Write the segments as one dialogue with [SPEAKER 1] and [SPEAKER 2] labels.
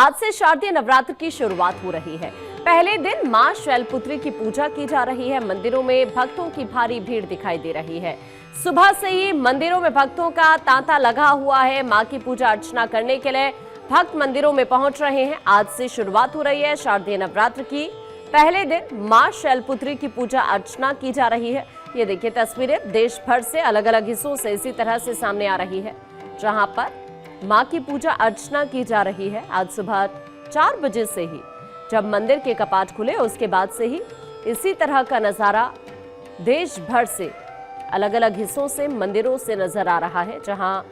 [SPEAKER 1] आज से शारदीय नवरात्र की शुरुआत हो रही है। पहले दिन मां शैलपुत्री की पूजा की जा रही है। मंदिरों में भक्तों की भारी भीड़ दिखाई दे रही है। सुबह से ही मंदिरों में भक्तों का तांता लगा हुआ है। मां की पूजा अर्चना करने के लिए भक्त मंदिरों में पहुंच रहे हैं। आज से शुरुआत हो रही है शारदीय नवरात्र की। पहले दिन मां शैलपुत्री की पूजा अर्चना की जा रही है। ये देखिए तस्वीरें देश भर से अलग अलग हिस्सों से इसी तरह से सामने आ रही है, जहां पर मां की पूजा अर्चना की जा रही है। आज सुबह 4 बजे से ही जब मंदिर के कपाट खुले उसके बाद से ही इसी तरह का नजारा देश भर से अलग अलग हिस्सों से मंदिरों से नजर आ रहा है, जहां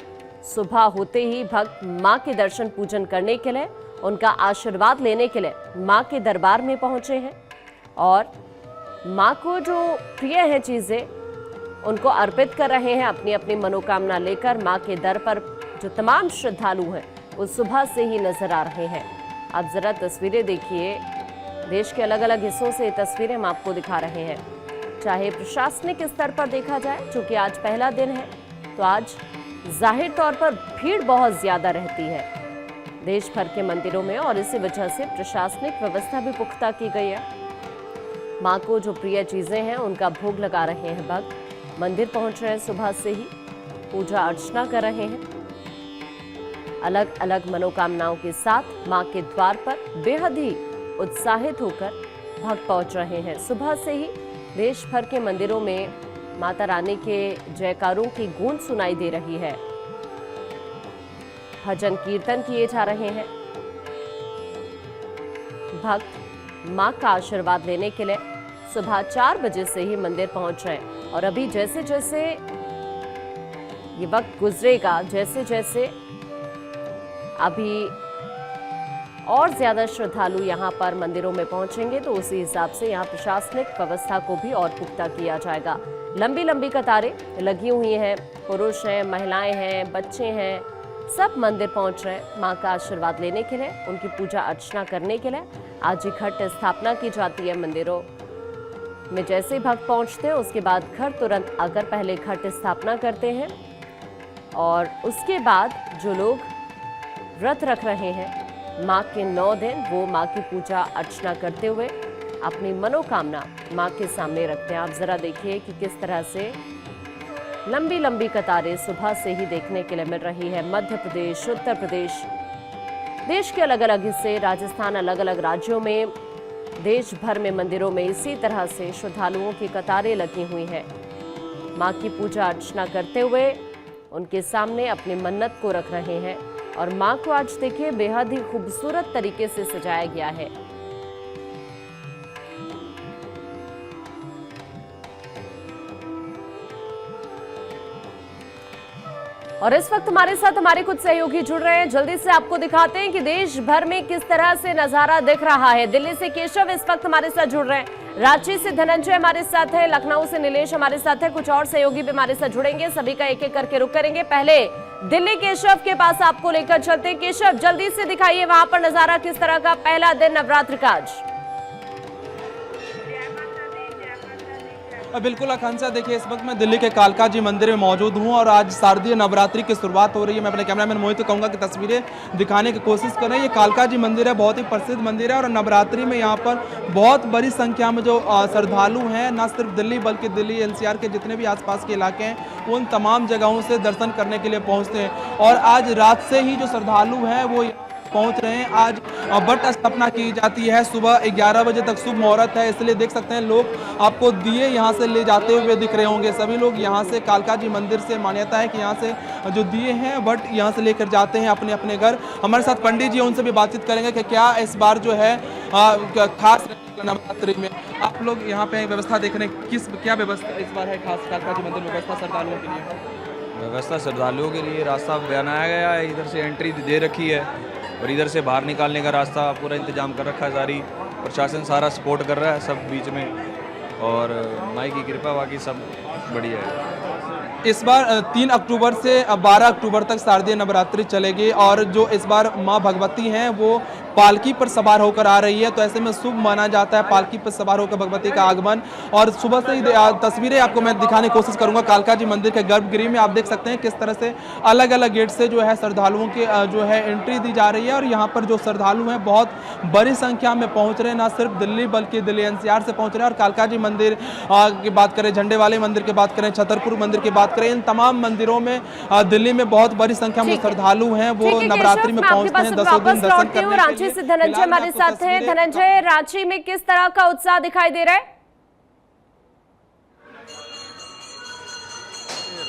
[SPEAKER 1] सुबह होते ही भक्त मां के दर्शन पूजन करने के लिए, उनका आशीर्वाद लेने के लिए मां के दरबार में पहुंचे हैं और मां को जो प्रिय है चीजें उनको अर्पित कर रहे हैं। अपनी अपनी मनोकामना लेकर मां के दर पर जो तमाम श्रद्धालु हैं वो सुबह से ही नजर आ रहे हैं। आप जरा तस्वीरें देखिए, देश के अलग अलग हिस्सों से ये तस्वीरें हम आपको दिखा रहे हैं। चाहे प्रशासनिक स्तर पर देखा जाए, चूंकि आज पहला दिन है तो आज जाहिर तौर पर भीड़ बहुत ज्यादा रहती है देश भर के मंदिरों में और इसी वजह से प्रशासनिक व्यवस्था भी पुख्ता की गई है। मां को जो प्रिय चीजें हैं उनका भोग लगा रहे हैं भक्त। मंदिर पहुंच रहे हैं, सुबह से ही पूजा अर्चना कर रहे हैं। अलग अलग मनोकामनाओं के साथ मां के द्वार पर बेहद ही उत्साहित होकर भक्त पहुंच रहे हैं। सुबह से ही देश भर के मंदिरों में माता रानी के जयकारों की गूंज सुनाई दे रही है। भजन कीर्तन किए जा रहे हैं। भक्त मां का आशीर्वाद लेने के लिए सुबह 4 बजे से ही मंदिर पहुंच रहे हैं और अभी जैसे जैसे ये वक्त गुजरेगा, जैसे जैसे अभी और ज्यादा श्रद्धालु यहाँ पर मंदिरों में पहुंचेंगे तो उसी हिसाब से यहाँ प्रशासनिक व्यवस्था को भी और पुख्ता किया जाएगा। लंबी लंबी कतारें लगी हुई हैं, पुरुष हैं, महिलाएं हैं, बच्चे हैं, सब मंदिर पहुंच रहे हैं मां का आशीर्वाद लेने के लिए, उनकी पूजा अर्चना करने के लिए। आज ही घट स्थापना की जाती है मंदिरों में। जैसे ही भक्त पहुंचते हैं उसके बाद घर तुरंत आकर पहले घट स्थापना करते हैं और उसके बाद जो लोग व्रत रख रहे हैं मां के 9 दिन, वो मां की पूजा अर्चना करते हुए अपनी मनोकामना मां के सामने रखते हैं। आप जरा देखिए कि किस तरह से लंबी लंबी कतारें सुबह से ही देखने के लिए मिल रही है। मध्य प्रदेश, उत्तर प्रदेश, देश के अलग अलग हिस्से, राजस्थान, अलग अलग राज्यों में, देश भर में मंदिरों में इसी तरह से श्रद्धालुओं की कतारें लगी हुई हैं। मां की पूजा अर्चना करते हुए उनके सामने अपनी मन्नत को रख रहे हैं और मां को आज देखिए बेहद ही खूबसूरत तरीके से सजाया गया है। और इस वक्त हमारे साथ हमारे कुछ सहयोगी जुड़ रहे हैं। जल्दी से आपको दिखाते हैं कि देश भर में किस तरह से नजारा दिख रहा है। दिल्ली से केशव इस वक्त हमारे साथ जुड़ रहे हैं, रांची से धनंजय हमारे साथ है, लखनऊ से नीलेश हमारे साथ है, कुछ और सहयोगी भी हमारे साथ जुड़ेंगे। सभी का एक एक करके रुक करेंगे। पहले दिल्ली केशव के पास आपको लेकर चलते हैं। केशव, जल्दी से दिखाइए वहां पर नजारा किस तरह का, पहला दिन नवरात्र का आज।
[SPEAKER 2] बिल्कुल आकांक्षा, देखिए इस वक्त मैं दिल्ली के कालका जी मंदिर में मौजूद हूं और आज शारदीय नवरात्रि की शुरुआत हो रही है। मैं अपने कैमरामैन मोहित को कहूंगा कि तस्वीरें दिखाने की कोशिश करें। ये कालका जी मंदिर है, बहुत ही प्रसिद्ध मंदिर है और नवरात्रि में यहाँ पर बहुत बड़ी संख्या में जो श्रद्धालु हैं, न सिर्फ दिल्ली बल्कि दिल्ली NCR के जितने भी आसपास के इलाके हैं उन तमाम जगहों से दर्शन करने के लिए पहुँचते हैं। और आज रात से ही जो श्रद्धालु हैं वो पहुंच रहे हैं। आज बट स्थापना की जाती है, सुबह 11 बजे तक शुभ मुहूर्त है, इसलिए देख सकते हैं लोग आपको दिए यहां से ले जाते हुए दिख रहे होंगे। सभी लोग यहां से कालका जी मंदिर से मान्यता है कि यहां से जो दिए हैं बट यहां से लेकर जाते हैं अपने अपने घर। हमारे साथ पंडित जी, उनसे भी बातचीत करेंगे कि क्या इस बार जो है खास नवरात्रि में आप लोग यहाँ पे व्यवस्था देख रहे हैं, क्या व्यवस्था इस बार है खास कालका जी मंदिर में व्यवस्था श्रद्धालुओं के लिए?
[SPEAKER 3] व्यवस्था श्रद्धालुओं के लिए रास्ता बनाया गया है, इधर से एंट्री दे रखी है और इधर से बाहर निकालने का रास्ता पूरा इंतजाम कर रखा है। सारी प्रशासन सारा सपोर्ट कर रहा है सब बीच में और माई की कृपा बाकी सब बढ़िया है।
[SPEAKER 2] इस बार 3 अक्टूबर से 12 अक्टूबर तक शारदीय नवरात्रि चलेगी और जो इस बार मां भगवती हैं वो पालकी पर सवार होकर आ रही है, तो ऐसे में शुभ माना जाता है पालकी पर सवार होकर भगवती का आगमन। और सुबह से ही तस्वीरें आपको मैं दिखाने की कोशिश करूंगा कालका जी मंदिर के गर्भगृह में। आप देख सकते हैं किस तरह से अलग अलग गेट से जो है श्रद्धालुओं की जो है एंट्री दी जा रही है। और यहाँ पर जो श्रद्धालु हैं बहुत बड़ी संख्या में पहुंच रहे हैं, ना सिर्फ दिल्ली बल्कि दिल्ली एनसीआर से पहुंच रहे हैं। और कालका जी मंदिर की बात करें, झंडे वाले मंदिर की बात करें, छतरपुर मंदिर की बात करें, इन तमाम मंदिरों में दिल्ली में बहुत बड़ी संख्या में श्रद्धालु हैं वो नवरात्रि में पहुंचते हैं 10 दिन दर्शन करने के लिए।
[SPEAKER 1] रांची से धनंजय हमारे साथ हैं। धनंजय, रांची में किस तरह का उत्साह दिखाई दे रहा है?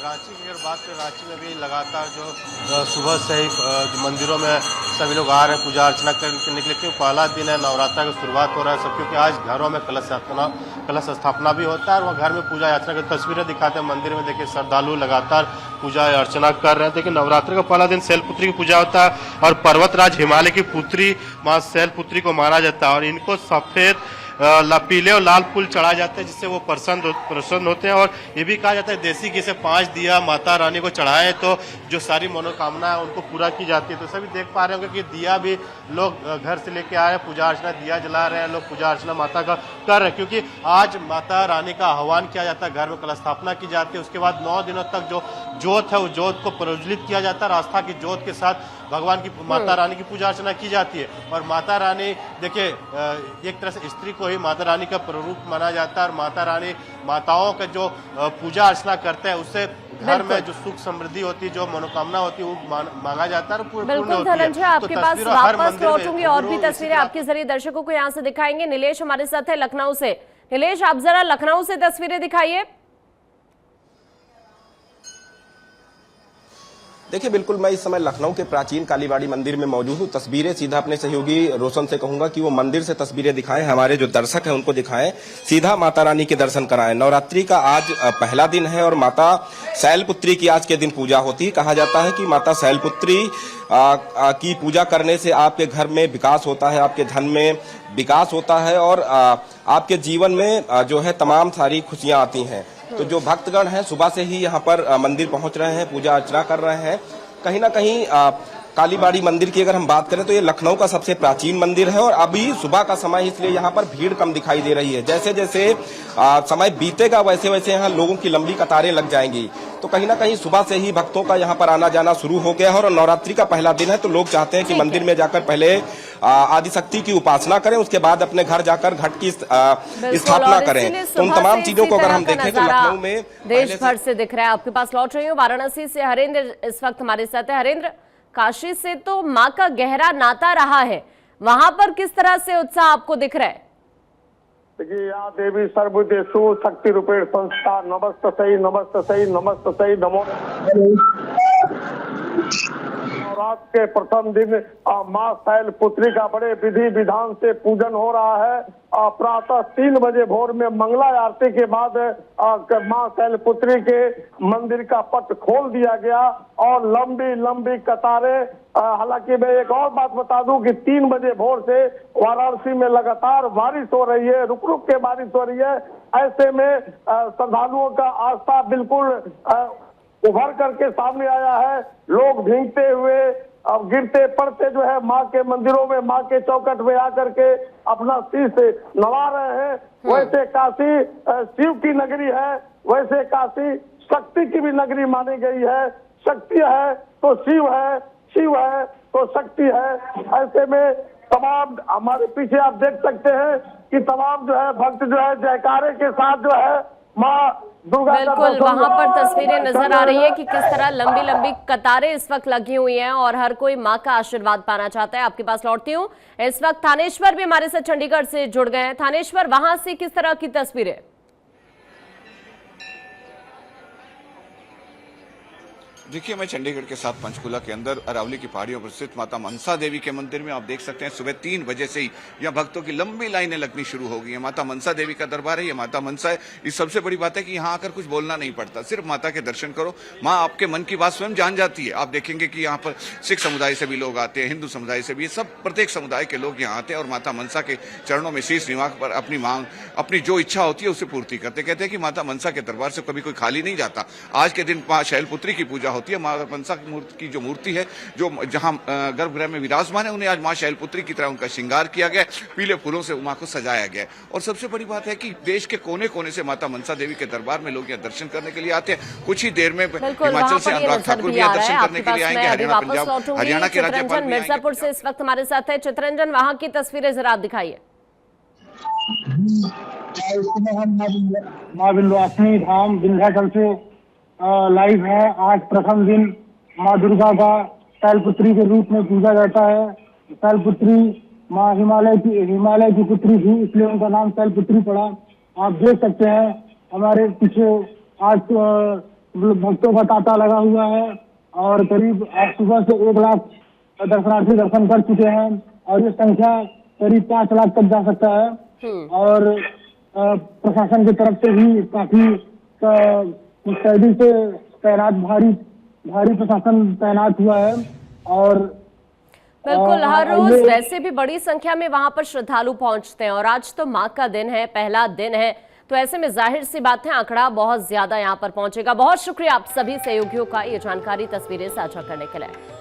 [SPEAKER 4] रांची की अगर बात करें, रांची में भी लगातार जो सुबह से ही मंदिरों में सभी लोग आ रहे हैं पूजा अर्चना करने के लिए, क्योंकि पहला दिन है, नवरात्र की शुरुआत हो रहा है सब, क्योंकि आज घरों में कलश स्थापना भी होता है और वह घर में पूजा अर्चना की तस्वीरें दिखाते हैं। मंदिर में देखिए श्रद्धालु लगातार पूजा अर्चना कर रहे हैं। देखिए नवरात्र का पहला दिन शैलपुत्री की पूजा होता है और पर्वतराज हिमालय की पुत्री माँ शैलपुत्री को माना जाता है और इनको सफेद पीले और लाल फूल चढ़ाए जाते हैं जिससे वो प्रसन्न होते हैं। और ये भी कहा जाता है देसी घी से 5 दिया माता रानी को चढ़ाएं तो जो सारी मनोकामना है उनको पूरा की जाती है। तो सभी देख पा रहे होंगे कि दिया भी लोग घर से लेके आ रहे हैं, पूजा अर्चना दिया जला रहे हैं लोग, पूजा अर्चना माता का कर रहे हैं, क्योंकि आज माता रानी का आह्वान किया जाता है, घर में कलश स्थापना की जाती है। उसके बाद 9 दिनों तक जो जोत है वो जोत को प्रज्वलित किया जाता है। आस्था की जोत के साथ भगवान की माता रानी की पूजा अर्चना की जाती है। और माता रानी देखिए एक तरह से स्त्री को ही माता रानी का प्ररूप माना जाता है और माता रानी माताओं का जो पूजा अर्चना करते हैं उससे घर में जो सुख समृद्धि होती है, जो मनोकामना होती है वो मांगा जाता है।
[SPEAKER 1] बिल्कुल धनंजय, आपके पास वापस लौटूंगी और भी तस्वीरें आपके जरिए दर्शकों को यहाँ से दिखाएंगे। नीलेश हमारे साथ है लखनऊ से। नीलेश, आप जरा लखनऊ से तस्वीरें दिखाइए।
[SPEAKER 5] देखिए बिल्कुल, मैं इस समय लखनऊ के प्राचीन कालीबाड़ी मंदिर में मौजूद हूँ। तस्वीरें सीधा अपने सहयोगी रोशन से कहूंगा कि वो मंदिर से तस्वीरें दिखाएं, हमारे जो दर्शक हैं उनको दिखाएं, सीधा माता रानी के दर्शन कराएं। नवरात्रि का आज पहला दिन है और माता शैलपुत्री की आज के दिन पूजा होती है। कहा जाता है कि माता शैलपुत्री की पूजा करने से आपके घर में विकास होता है, आपके धन में विकास होता है और आपके जीवन में जो है तमाम सारी खुशियां आती हैं। तो जो भक्तगण हैं सुबह से ही यहाँ पर मंदिर पहुंच रहे हैं, पूजा अर्चना कर रहे हैं। कहीं ना कहीं कालीबाड़ी मंदिर की अगर हम बात करें तो ये लखनऊ का सबसे प्राचीन मंदिर है और अभी सुबह का समय इसलिए यहाँ पर भीड़ कम दिखाई दे रही है। जैसे जैसे समय बीतेगा वैसे वैसे यहाँ लोगों की लंबी कतारें लग जाएंगी। तो कहीं ना कहीं सुबह से ही भक्तों का यहाँ पर आना जाना शुरू हो गया है और नवरात्रि का पहला दिन है तो लोग चाहते हैं कि मंदिर में जाकर पहले आदिशक्ति की उपासना करें, उसके बाद अपने घर जाकर घट की स्थापना करें। तो उन तमाम चीजों को अगर हम देखें तो लखनऊ में
[SPEAKER 1] देश भर से दिख रहा है। आपके पास लौट रही हूँ वाराणसी से हरेंद्र इस वक्त हमारे साथ है। हरेंद्र, काशी से तो माँ का गहरा नाता रहा है, वहां पर किस तरह से उत्साह आपको दिख रहा है?
[SPEAKER 6] देखिए, या देवी सर्वभूतेषु शक्ति रूपेण संस्था नमस्तस्यै नमस्तस्यै नमस्तस्यै नमो। नवरात्र के प्रथम दिन माँ शैलपुत्री का बड़े विधि विधान से पूजन हो रहा है। प्रातः 3 बजे भोर में मंगला आरती के बाद माँ शैलपुत्री के मंदिर का पट खोल दिया गया और लंबी लंबी कतारें। हालांकि मैं एक और बात बता दूं कि 3 बजे भोर से वाराणसी में लगातार बारिश हो रही है, रुक रुक के बारिश हो रही है। ऐसे में श्रद्धालुओं का आस्था बिल्कुल उभर करके सामने आया है। लोग भीगते हुए अब गिरते पड़ते जो है माँ के मंदिरों में, माँ के चौखट में आकर के अपना शीश नवा रहे हैं। वैसे काशी शिव की नगरी है, वैसे काशी शक्ति की भी नगरी मानी गई है। शक्ति है तो शिव है, शिव है तो शक्ति है। ऐसे में तमाम हमारे पीछे आप देख सकते हैं कि तमाम जो है भक्त जो है जयकारे के साथ जो है माँ दुर्गा।
[SPEAKER 1] बिल्कुल, वहां पर तस्वीरें नजर आ रही है कि किस तरह लंबी लंबी कतारें इस वक्त लगी हुई हैं और हर कोई मां का आशीर्वाद पाना चाहता है। आपके पास लौटती हूँ। इस वक्त थानेश्वर भी हमारे साथ चंडीगढ़ से जुड़ गए हैं। थानेश्वर, वहां से किस तरह की तस्वीरें?
[SPEAKER 7] देखिए, मैं चंडीगढ़ के साथ पंचकुला के अंदर अरावली की पहाड़ियों पर स्थित माता मनसा देवी के मंदिर में आप देख सकते हैं सुबह 3 बजे से ही यहाँ भक्तों की लंबी लाइनें लगनी शुरू हो गई है। माता मनसा देवी का दरबार है, ये माता मनसा है। इस सबसे बड़ी बात है कि यहाँ आकर कुछ बोलना नहीं पड़ता, सिर्फ माता के दर्शन करो, माँ आपके मन की बात स्वयं जान जाती है। आप देखेंगे कि यहाँ पर सिख समुदाय से भी लोग आते हैं, हिंदू समुदाय से भी, सब प्रत्येक समुदाय के लोग यहाँ आते हैं और माता मनसा के चरणों में शीश निवा कर अपनी मांग, अपनी जो इच्छा होती है उसे पूर्ति करते। कहते हैं कि माता मनसा के दरबार से कभी कोई खाली नहीं जाता। आज के दिन माँ शैलपुत्री की पूजा होती है। माँ मनसा की जो मूर्ति है, जो जहां गर्भगृह में विराजमान है, उन्हें आज माँ शैलपुत्री की तरह उनका श्रृंगार किया गया, पीले फूलों से मां को सजाया गया। और सबसे बड़ी बात है कि देश के कोने कोने से माता मनसा देवी के दरबार में लोग यहाँ दर्शन करने के लिए आते हैं। कुछ ही देर में हिमाचल से अनुराग ठाकुर भी यहाँ दर्शन करने के लिए आएंगे। हरियाणा, पंजाब, हरियाणा के राज्यपाल
[SPEAKER 1] मिर्जापुर से इस वक्त हमारे साथ है चित्ररंजन, वहां की तस्वीरें जरा आप दिखाइए।
[SPEAKER 8] हम माँ विंध्यवासिनी धाम विंध्याचल से लाइव है। आज प्रथम दिन माँ दुर्गा का शैलपुत्री के रूप में पूजा जाता है। शैलपुत्री माँ हिमालय की पुत्री थी, इसलिए उनका नाम शैलपुत्री पड़ा। आप देख सकते हैं हमारे पीछे आज भक्तों का तांता लगा हुआ है और करीब आज सुबह से 1 लाख दर्शनार्थी दर्शन कर चुके हैं और ये संख्या करीब 5 लाख तक जा सकता है। और प्रशासन की तरफ से भी काफी मुस्तैदी से तैनात भारी प्रशासन तैनात हुआ है। और
[SPEAKER 1] बिल्कुल, हर रोज वैसे भी बड़ी संख्या में वहां पर श्रद्धालु पहुंचते हैं और आज तो मां का दिन है, पहला दिन है, तो ऐसे में जाहिर सी बात है आंकड़ा बहुत ज्यादा यहां पर पहुंचेगा। बहुत शुक्रिया आप सभी सहयोगियों का ये जानकारी, तस्वीरें साझा करने के लिए।